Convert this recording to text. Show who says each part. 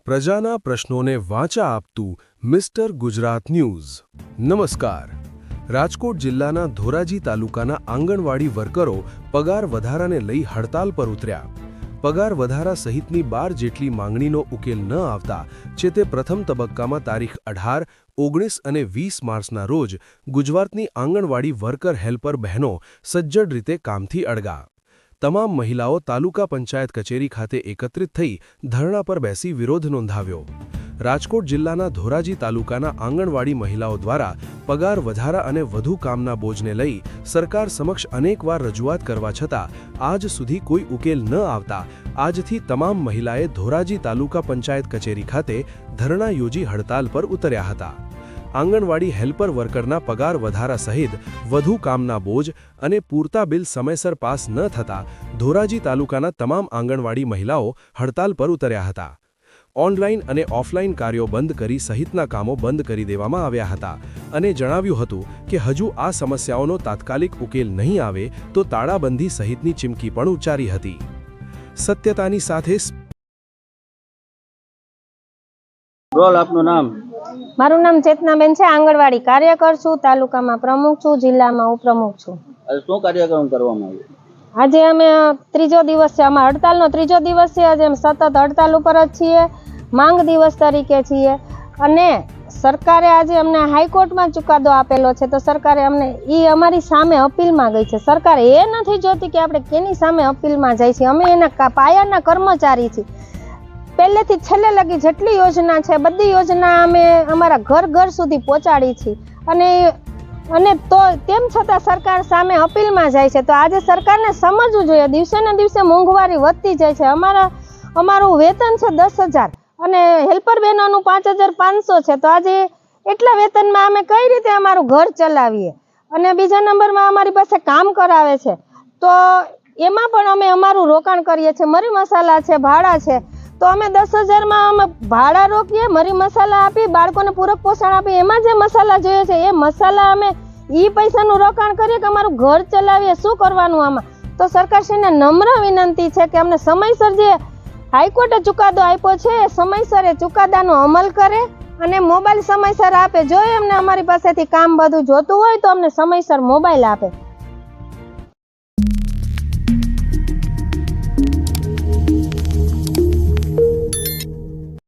Speaker 1: પ્રજાના પ્રશ્નોને વાચા આપતું મિસ્ટર ગુજરાત ન્યૂઝ। નમસ્કાર। રાજકોટ જિલ્લાના ધોરાજી તાલુકાના આંગણવાડી વર્કરો પગાર વધારાને લઈ હડતાલ પર ઉતર્યા। પગાર વધારા સહિતની 12 જેટલી માંગણીનો ઉકેલ ન આવતા છેતે પ્રથમ તબક્કામાં તારીખ 18, 19 અને 20 માર્ચના રોજ ગુજરાતની આંગણવાડી વર્કર હેલ્પર બહેનો સજ્જડ રીતે કામથી અળગા। તમામ મહિલાઓ તાલુકા પંચાયત કચેરી ખાતે એકત્રિત થઈ ધરણા પર બેસી વિરોધ નોંધાવ્યો। રાજકોટ જિલ્લાના ધોરાજી તાલુકાના આંગણવાડી મહિલાઓ દ્વારા પગાર વધારા અને વધુ કામના બોજને લઈ સરકાર સમક્ષ અનેકવાર રજૂઆત કરવા છતાં આજ સુધી કોઈ ઉકેલ ન આવતા આજથી તમામ મહિલાએ ધોરાજી તાલુકા પંચાયત કચેરી ખાતે ધરણા યોજી હડતાલ પર ઉતર્યા હતા। આંગણવાડી હેલ્પર વર્કરના પગાર વધારા સહિત વધુ કામના બોજ અને પૂરતા બિલ સમયસર પાસ ન થતા ધોરાજી તાલુકાના તમામ આંગણવાડી મહિલાઓ હડતાલ પર ઉતર્યા હતા। ઓનલાઈન અને ઓફલાઈન કાર્યો બંધ કરી સહિતના કામો બંધ કરી દેવામાં આવ્યા હતા અને જણાવ્યું હતું કે હજુ આ સમસ્યાઓનો તાત્કાલિક ઉકેલ નહીં આવે તો તાળાબંધી સહિતની ચીમકી પણ ઉચ્ચારી હતી। સત્યતાની સાથે
Speaker 2: રોલ આપનું નામ?
Speaker 3: મારું નામ ચેતનાબેન છે, આંગણવાડી કાર્યકર છું, તાલુકામાં પ્રમુખ છું, જિલ્લામાં ઉપપ્રમુખ છું।
Speaker 2: શું કાર્યક્રમ કરવામાં આવ્યો?
Speaker 3: આજે અમે ત્રીજો દિવસ છે, અમારા હડતાલનો ત્રીજો દિવસ છે। આજે અમે સતત હડતાલ ઉપર જ છીએ, માંગ દિવસ તરીકે છીએ અને સરકારે આજે અમને હાઈકોર્ટમાં ચુકાદો આપેલો છે તો સરકારે અમને અમારી સામે અપીલમાં ગઈ છે। સરકાર એ નથી જોતી કે આપણે કેની સામે અપીલમાં જાય છે, અમે એના પાયાના કર્મચારી છીએ। પહેલેથી છેલ્લે લગી જેટલી યોજના છે બધી યોજના અમે અમારા ઘર ઘર સુધી પહોંચાડી છે અને તો તેમ છતાં સરકાર સામે અપીલમાં જાય છે। તો આજે સરકારને સમજવું જોઈએ, દિવસે ને દિવસે મોંઘવારી વધતી જાય છે। અમારું વેતન છે 10,000 અને હેલ્પર બહેનોનું 5,500 છે, તો આજે એટલા વેતનમાં અમે કઈ રીતે અમારું ઘર ચલાવીએ? અને બીજા નંબરમાં અમારી પાસે કામ કરાવે છે તો એમાં પણ અમે અમારું રોકાણ કરીએ છીએ, મરી મસાલા છે, ભાડા છે, તો અમે 10,000માં અમે ભાડા રોકીએ, મરી મસાલા આપી, બાળકોને પૂરક પોષણ આપી, એમાં જે મસાલા જોઈએ છે એ મસાલા અમે પૈસાનું રોકાણ કરીએ કે અમારું ઘર ચલાવીએ? શું કરવાનું આમાં? તો સરકારશ્રીને નમ્ર વિનંતી છે કે અમને સમયસર જે હાઈકોર્ટે ચુકાદો આપ્યો છે એ સમયસર એ ચુકાદાનો અમલ કરે અને મોબાઈલ સમયસર આપે। જો એમને અમારી પાસેથી કામ બધું જોતું હોય તો અમને સમયસર મોબાઈલ આપે।